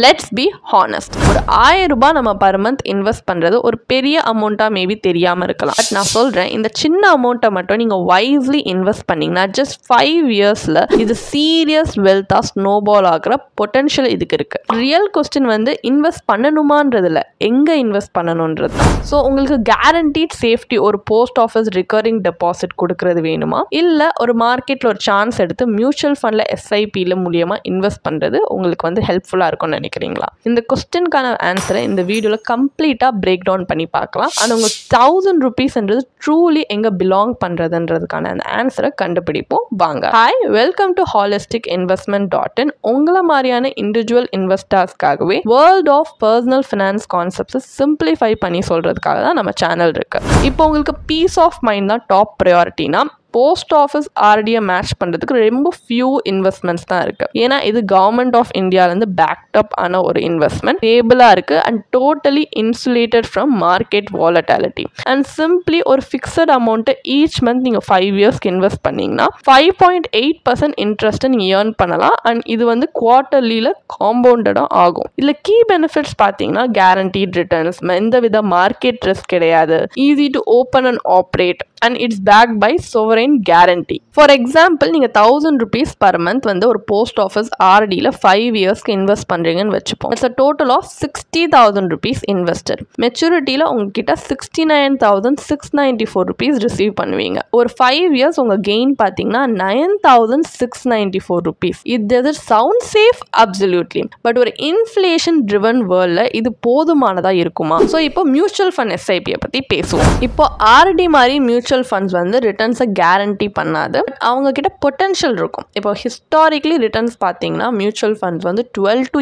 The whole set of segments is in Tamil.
Let's be honest. ஒரு 1000 ரூபாய் நம்ம பர் மந்த் இன்வெஸ்ட் பண்றது ஒரு பெரிய அமௌண்ட்டா மேபி தெரியாம இருக்கலாம். பட் நான் சொல்றேன், இந்த சின்ன அமௌண்ட்டை மட்டும் நீங்க வைஸ்லி இன்வெஸ்ட் பண்ணீங்கன்னா ஜஸ்ட் 5 இயர்ஸ்ல இது சீரியஸ் வெல்த்தா ஸ்னோபால் ஆகிற பொட்டன்ஷியல் இதுக்கு இருக்கு. ரியல் கொஸ்டின் வந்து இன்வெஸ்ட் பண்ணணுமான்றதுல எங்க இன்வெஸ்ட் பண்ணணும்ன்றது தான். ஸோ உங்களுக்கு கேரண்டீட் சேஃப்டி ஒரு போஸ்ட் ஆஃபீஸ் ரிகரிங் டெபாசிட் கொடுக்கறது வேணுமா, இல்ல ஒரு மார்க்கெட்ல ஒரு சான்ஸ் எடுத்து மியூச்சுவல் ஃபண்ட்ல SIPல மூலியமா இன்வெஸ்ட் பண்றது உங்களுக்கு வந்து ஹெல்ப்ஃபுல்லா இருக்கும்னு நினைக்கிறீங்களா? இந்த கொஸ்டினுக்கான ஆன்சரை இந்த வீடியோல கம்ப்ளீட்டா பிரேக் டவுன் பண்ணி பார்க்கலாம். ஆனால் உங்க 1000 ரூபீஸ்ன்றது ட்ரூலி எங்க பிலாங் பண்றதுன்றதுக்கான அந்த ஆன்சரை கண்டுபிடிப்போம் வாங்க. Hi, welcome to holisticinvestment.in. உங்களை மாதிரியான இண்டிவிஜுவல் இன்வெஸ்டர்ஸ்க்காகவே world of personal finance concepts simplify பண்ணி சொல்றதுக்காக தான் நம்ம சேனல் இருக்கு. இப்போ உங்களுக்கு பீஸ் ஆஃப் மைண்ட் தான் டாப் ப்ரையாரிட்டினா போஸ்ட் ஆஃபீஸ் ஆர்டியை மேட்ச் பண்ணுறதுக்கு ரொம்ப ஃபியூ இன்வெஸ்ட்மெண்ட்ஸ் தான் இருக்குது. ஏன்னா இது கவர்மெண்ட் ஆஃப் இந்தியாவிலேருந்து பேக்டப் ஆன ஒரு இன்வெஸ்ட்மெண்ட், ஸ்டேபிளாக இருக்குது and totally insulated from market volatility and simply ஒரு ஃபிக்ஸட் அமௌண்ட்டை ஈச் மந்த் நீங்கள் 5 இயர்ஸ்க்கு இன்வெஸ்ட் பண்ணிங்கன்னா 5.8% இன்ட்ரெஸ்ட்டை நீங்கள் ஏர்ன் பண்ணலாம். அண்ட் இது வந்து குவார்ட்டர்லியில் காம்பவுண்டடாக ஆகும். இதில் கீ பெனிஃபிட்ஸ் பார்த்தீங்கன்னா கேரண்டீட் ரிட்டர்ன்ஸ், எந்தவித மார்க்கெட் ரிஸ்க் கிடையாது, easy to open and operate and it's backed by sovereign guarantee. For example, நீங்க 1000 rupees per month வந்து ஒரு post office RDல 5 இயர்ஸ்க்கு இன்வெஸ்ட் பண்றீங்கன்னு வச்சுப்போம். It's a total of 60,000 rupees invested. மெச்சூரிட்டியில உங்ககிட்ட 69,694 rupees ரிசீவ் பண்ணுவீங்க. ஒரு 5 இயர்ஸ் உங்க கெயின் பார்த்தீங்கன்னா 9,694 rupees. Does it sound safe? Absolutely. But ஒரு இன்ஃப்ளேஷன் ட்ரிவன் வேர்ல்ட்ல இது போதுமானதா இருக்குமா? ஸோ இப்போ மியூச்சுவல் ஃபண்ட் SIPயை பத்தி பேசுவோம். இப்போ RD மாதிரி மியூச்சுவல் ஃபண்ட்ஸ் வந்து ரிட்டர்ன்ஸை கேரண்டி பண்ணாது, அவங்க கிட்ட பொட்டன்ஷியல் இருக்கும். இப்போ ஹிஸ்டாரிக்கலி ரிட்டர்ன்ஸ் பார்த்தீங்கன்னா மியூச்சுவல் ஃபண்ட்ஸ் வந்து 12 to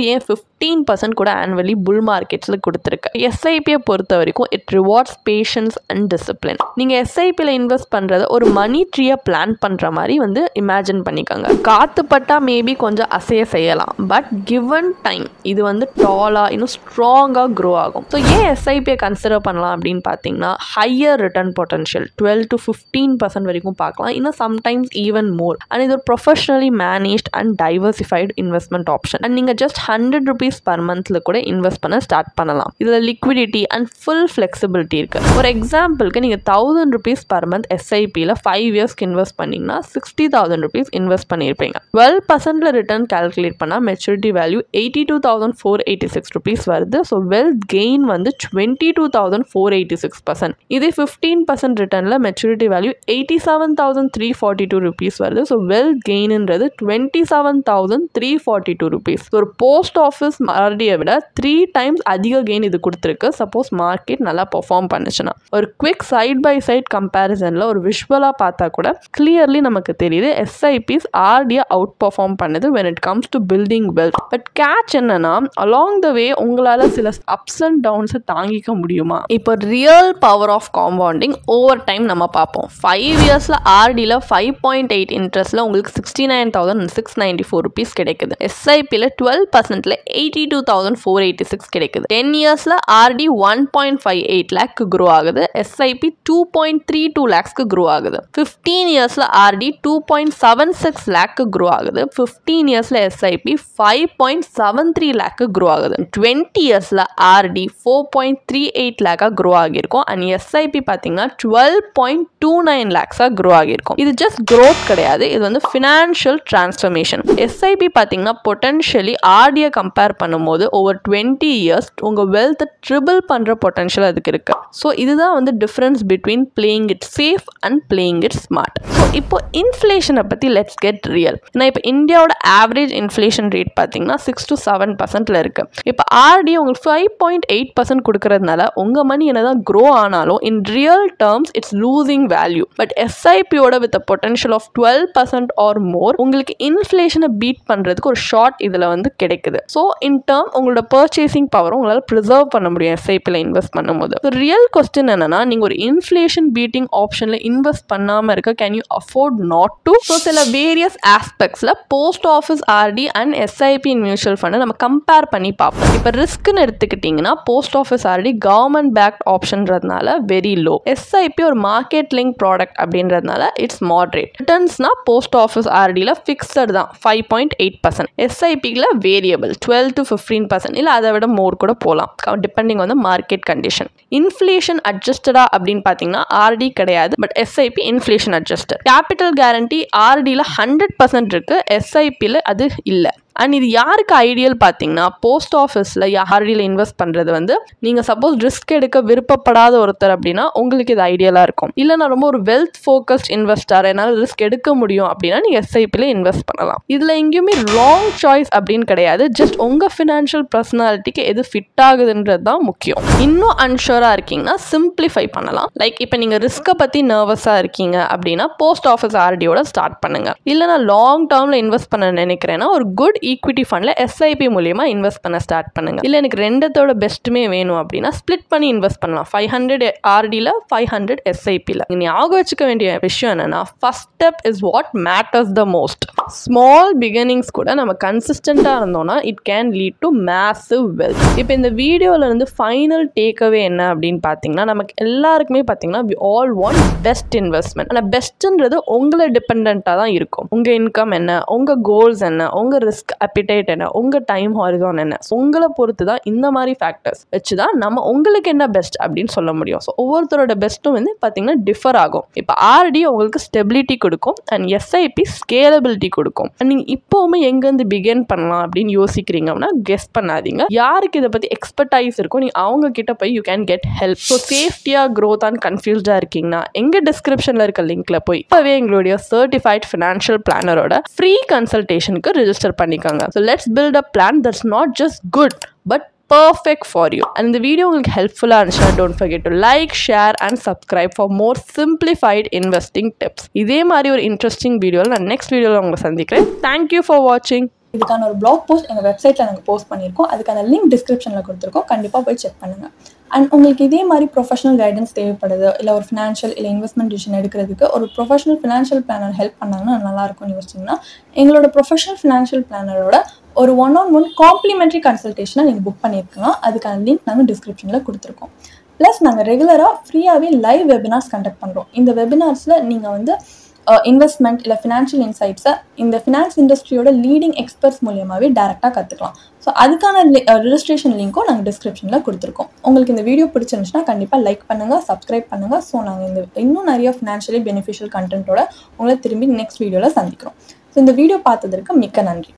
15% கூட ஆனுவலி புல் மார்க்கெட்ஸில் கொடுத்துருக்கு. SIPயை பொறுத்த வரைக்கும் it rewards patience and discipline. நீங்கள் SIPயில் இன்வெஸ்ட் பண்ணுறத ஒரு மணி ட்ரீயை பிளான் பண்ணுற மாதிரி வந்து இமேஜின் பண்ணிக்கோங்க. காத்துப்பட்டா மேபி கொஞ்சம் அசைய செய்யலாம், பட் கிவன் டைம் இது வந்து டாலாக இன்னும் ஸ்ட்ராங்காக க்ரோ ஆகும். ஸோ ஏன் SIPயை கன்சிடர் பண்ணலாம் அப்படின்னு பார்த்தீங்கன்னா ஹையர் ரிட்டர்ன் பொட்டன்ஷியல் 12 to 15% வரைக்கும் பார்க்கலாம், இன்னும் சம்டைம்ஸ் ஈவன் மோர். அண்ட் இது ஒரு professionally managed and diversified investment option. And நீங்கள் ஜஸ்ட் 100 rupees per monthல கூட இன்வெஸ்ட் பண்ண ஸ்டார்ட் பண்ணலாம். இதில் லிக்விடிட்டி அண்ட் ஃபுல் ஃப்ளெக்சிபிலிட்டி இருக்கு. ஒரு எக்ஸாம்பிளுக்கு நீங்கள் 1000 rupees per month SIPயில் 5 இயர்ஸ்க்கு இன்வெஸ்ட் பண்ணிங்கன்னா 60,000 rupees இன்வெஸ்ட் பண்ணியிருப்பீங்க. 12% ரிட்டர்ன் கால்குலேட் பண்ணால் மெச்சூரிட்டி வேல்யூ 82,486 rupees வருது. ஸோ வெல்த் கெயின் வந்து 22,486%. இதே 15% ரிட்டர்னில் மெச்சூரிட்டி வேல்யூ 87,342 rupees வருது. ஸோ வெல்த் கெயின்ன்றது 27,342 rupees. ஒரு போஸ்ட் ஆஃபீஸ் RDயை விட 3 times அதிக கெயின் இது கொடுத்துருக்கு, சப்போஸ் மார்க்கெட் நல்லா பெர்ஃபார்ம் பண்ணுச்சுன்னா. ஒரு குவிக் சைட் பை சைட் கம்பேரிசனில் ஒரு விஷுவலாக பார்த்தா கூட கிளியர்லி நமக்கு தெரியுது SIPs RDயை அவுட் பெர்ஃபார்ம் பண்ணுது when it comes to building wealth. But catch என்னன்னா along the way உங்களால் சில அப்ஸ் அண்ட் டவுன்ஸை தாங்கிக்க முடியுமா? இப்போ real power of compounding over time நம்ம பார்ப்போம். 5 இயர்ஸில் RDயில் 5.8 இன்ட்ரெஸ்ட்டில் உங்களுக்கு 69,694 rupees கிடைக்குது. SIPயில் 12%ல 82,486 கிடைக்குது. 10 இயர்ஸில் RD 1.58 lakh க்ரோ ஆகுது. SIP 2.32 lakhs க்ரோ ஆகுது. 15 இயர்ஸில் RD 2.76 lakh க்ரோ ஆகுது. 15 இயர்ஸில் SIP 5.73 lakh க்ரோ ஆகுது. 20 இயர்ஸில் RD 4.38 lakh க்ரோ ஆகியிருக்கும். அண்ட் SIP பார்த்தீங்கன்னா 12.29 lakhs க்ரோ ஆகியிருக்கும். இது ஜஸ்ட் க்ரோத் கிடையாது, இது வந்து ஃபினான்ஷியல் டிரான்ஸ்ஃபர்மேஷன். SIP பார்த்தீங்கன்னா பொட்டன்ஷியலி RDயை கம்பேர் பண்ணும்போது ஓவர் 20 இயர்ஸ் உங்கள் வெல்த்தை ட்ரிபிள் பண்ணுற பொட்டன்ஷியல் அதுக்கு இருக்கு. ஸோ இதுதான் வந்து difference between playing it safe and playing it smart. So இப்போ இன்ஃப்ளேஷனை பற்றி லெட்ஸ் கெட் ரியல். ஏன்னா இப்போ இந்தியாவோட ஆவரேஜ் இன்ஃப்ளேஷன் ரேட் பார்த்தீங்கன்னா 6 to 7% இருக்கு. இப்போ RD உங்களுக்கு 5.8% கொடுக்கறதுனால உங்கள் மணி என்னதான் க்ரோ ஆனாலும் in real terms it's losing value. But SIPயோட with potential of 12% or more உங்களுக்கு இன்ஃப்ளேஷனை பீட் பண்ணுறதுக்கு ஒரு ஷார்ட் இதில் வந்து கிடைக்குது. ஸோ இன் டேர்ம் உங்களோட பர்ச்சேசிங் பவரும் உங்களால் ப்ரிசர்வ் பண்ண முடியும் SIPயில் இன்வெஸ்ட் பண்ணும்போது. ரியல் கொஸ்டின் என்னன்னா நீங்கள் ஒரு இன்ஃப்ளேஷன் பீட்டிங் ஆப்ஷனில் இன்வெஸ்ட் பண்ணாமல் இருக்க can you afford not to? So சில வேரியஸ் ஆஸ்பெக்ட்ஸில் post office RD and SIP mutual ஃபண்டை நம்ம கம்பேர் பண்ணி பார்ப்போம். இப்போ ரிஸ்க்னு எடுத்துக்கிட்டிங்கன்னா post office RD government backed ஆப்ஷன்றதுனால வெரி லோ. SIP ஒரு மார்க்கெட் லிங்க் ப்ராடக்ட் அப்படின்றதுனால இட்ஸ் மாட்ரேட். ரிட்டர்ன்ஸ்னா போஸ்ட் ஆஃபீஸ் ஆர்டியில் ஃபிக்ஸட் தான் 5.8%. எஸ்ஐபியில் வேரியபிள் 12 to 15%, இல்லை அதை விட மோர் கூட போகலாம் depending on the market condition. Inflation அட்ஜஸ்டடா அப்படின்னு பார்த்தீங்கன்னா ஆர்டி கிடையாது, but SIP inflation adjusted. Capital guarantee ஆர்டியில் 100% இருக்கு, எஸ்ஐபியில் அது இல்லை. அண்ட் இது யாருக்கு ஐடியல் பார்த்தீங்கன்னா போஸ்ட் ஆஃபீஸில் ஆர்டியில் இன்வெஸ்ட் பண்ணுறது வந்து நீங்கள் சப்போஸ் ரிஸ்க் எடுக்க விருப்பப்படாத ஒருத்தர் அப்படின்னா உங்களுக்கு இது ஐடியலாக இருக்கும். இல்லை நான் ரொம்ப ஒரு வெல்த் ஃபோக்கஸ்ட் இன்வெஸ்டர், என்னால் ரிஸ்க் எடுக்க முடியும் அப்படின்னா நீங்கள் எஸ்ஐபியில் இன்வெஸ்ட் பண்ணலாம். இதில் எங்கேயுமே ராங் சாய்ஸ் அப்படின்னு கிடையாது, ஜஸ்ட் உங்கள் ஃபினான்ஷியல் பர்சனாலிட்டிக்கு எது ஃபிட் ஆகுதுன்றது தான் முக்கியம். இன்னும் அன்ஷூராக இருக்கீங்கன்னா சிம்பிளிஃபை பண்ணலாம். லைக் இப்போ நீங்கள் ரிஸ்க்கை பற்றி நர்வஸாக இருக்கீங்க அப்படின்னா போஸ்ட் ஆஃபீஸ் ஆர்டியோட ஸ்டார்ட் பண்ணுங்கள். இல்லை நான் லாங் டேர்மில் இன்வெஸ்ட் பண்ண நினைக்கிறேன்னா ஒரு குட் ஈக்விட்டி ஃபண்டில் எஸ்ஐபி மூலியமா இன்வெஸ்ட் பண்ண ஸ்டார்ட் பண்ணுங்க. இல்லை எனக்கு ரெண்டத்தோட பெஸ்ட்டுமே வேணும் அப்படின்னா ஸ்பிளிட் பண்ணி இன்வெஸ்ட் பண்ணலாம். 500 ஆர்டியில் 500 எஸ்ஐபியில். ஞாபகம் வச்சுக்க வேண்டிய விஷயம் என்னன்னா first step is what matters the most. Small beginnings கூட நம்ம கன்சிஸ்டண்டாக இருந்தோம்னா it can lead to massive wealth. இப்போ இந்த வீடியோவில் இருந்து ஃபைனல் டேக்அவே என்ன அப்படின்னு பார்த்தீங்கன்னா நமக்கு எல்லாருக்குமே பார்த்தீங்கன்னா we all want best investment. ஆனால் பெஸ்ட்ன்றது உங்களை டிபெண்ட்டாக தான் இருக்கும். உங்கள் இன்கம் என்ன, உங்கள் கோல்ஸ் என்ன, உங்கள் ரிஸ்க் அப்பிடைட் என்ன, உங்கள் டைம் ஹாரிசான் என்ன, உங்களை பொறுத்து தான் இந்த மாதிரி ஃபேக்டர்ஸ் வச்சு தான் நம்ம உங்களுக்கு என்ன பெஸ்ட் அப்படின்னு சொல்ல முடியும். ஸோ ஒவ்வொருத்தரோட பெஸ்ட்டும் வந்து பார்த்தீங்கன்னா டிஃபர் ஆகும். இப்போ ஆர்டி உங்களுக்கு ஸ்டெபிலிட்டி கொடுக்கும் அண்ட் எஸ்ஐபி ஸ்கேலபிலிட்டி கொடுக்கும். நீங்கள் இப்போவுமே எங்கேருந்து பிகின் பண்ணலாம் அப்படின்னு யோசிக்கிறீங்க அப்படின்னா கெஸ் பண்ணாதீங்க. யாருக்கு இதை பற்றி எக்ஸ்பர்டைஸ் இருக்கும் நீங்கள் அவங்க கிட்ட போய் you can get help. So சேஃப்டியாக க்ரோத் அண்ட் கன்ஃபியூஸ்டாக இருக்கீங்கன்னா எங்கள் டிஸ்கிரிப்ஷனில் இருக்க லிங்க்ல போய் இப்போவே எங்களுடைய சர்டிஃபைட் ஃபினான்ஷியல் பிளானரோட ஃப்ரீ கன்சல்டேஷனுக்கு ரிஜிஸ்டர் பண்ணிக்கோங்க. So let's build a plan that's not just good but perfect for you. And இந்த வீடியோ உங்களுக்கு ஹெல்ப்ஃபுல்லாக இருந்துச்சுன்னா don't forget to like, share and subscribe for more simplified investing tips. இதே மாதிரி ஒரு இன்ட்ரெஸ்டிங் வீடியோவில் நான் நெக்ஸ்ட் வீடியோவில் உங்களை சந்திக்கிறேன். Thank you for watching. இதுக்கான ஒரு பிளாக் போஸ்ட் எங்கள் வெப்சைட்டில் நாங்கள் போஸ்ட் பண்ணியிருக்கோம். அதுக்கான லிங்க் டிஸ்கிரிப்ஷனில் கொடுத்துருக்கோம், கண்டிப்பாக போய் செக் பண்ணுங்கள். அண்ட் உங்களுக்கு இதே மாதிரி ப்ரொஃபஷனல் கைடன்ஸ் தேவைப்படுது, இல்லை ஒரு ஃபினான்ஷியல் இல்லை இன்வெஸ்ட்மெண்ட் டிசிஷன் எடுக்கிறதுக்கு ஒரு ப்ரொஃபஷனல் ஃபினான்ஷியல் பிளானர் ஹெல்ப் பண்ணாங்கன்னா நல்லாயிருக்கும்னு யோசிச்சிங்கன்னா எங்களோட ப்ரொஃபஷனல் ஃபினான்ஷியல் பிளானரோட ஒரு 1-on-1 காம்ப்ளிமெண்ட்ரி கன்சல்டேஷனை நீங்கள் புக் பண்ணியிருக்கலாம். அதுக்கான லிங்க் நாங்கள் டிஸ்கிரிப்ஷனில் கொடுத்துருக்கோம். ப்ளஸ் நாங்கள் ரெகுலராக ஃப்ரீயாகவே லைவ் வெபினார்ஸ் கண்டக்ட் பண்ணுறோம். இந்த வெபினார்ஸில் நீங்கள் வந்து இன்வெஸ்ட்மெண்ட் இல்லை ஃபினான்ஷியல் இன்சைட்ஸை இந்த ஃபினான்ஸ் இண்டஸ்ட்ரியோட லீடிங் எக்ஸ்பர்ட்ஸ் மூலியமாகவே டேரெக்டாக கற்றுக்கலாம். ஸோ அதுக்கான ரெஜிஸ்ட்ரேஷன் லிங்க்கும் நாங்கள் டிஸ்கிரிப்ஷனில் கொடுத்துருக்கோம். உங்களுக்கு இந்த வீடியோ பிடிச்சிருந்துச்சுன்னா கண்டிப்பாக லைக் பண்ணுங்கள், சப்ஸ்கிரைப் பண்ணுங்கள். ஸோ நாங்கள் இன்னும் நிறைய ஃபினான்ஷியலி பெனிஃபிஷியல் கண்டென்ட்டோட உங்களை திரும்பி நெக்ஸ்ட் வீடியோவில் சந்திக்கிறோம். ஸோ இந்த வீடியோ பார்த்ததற்கு மிக்க நன்றி.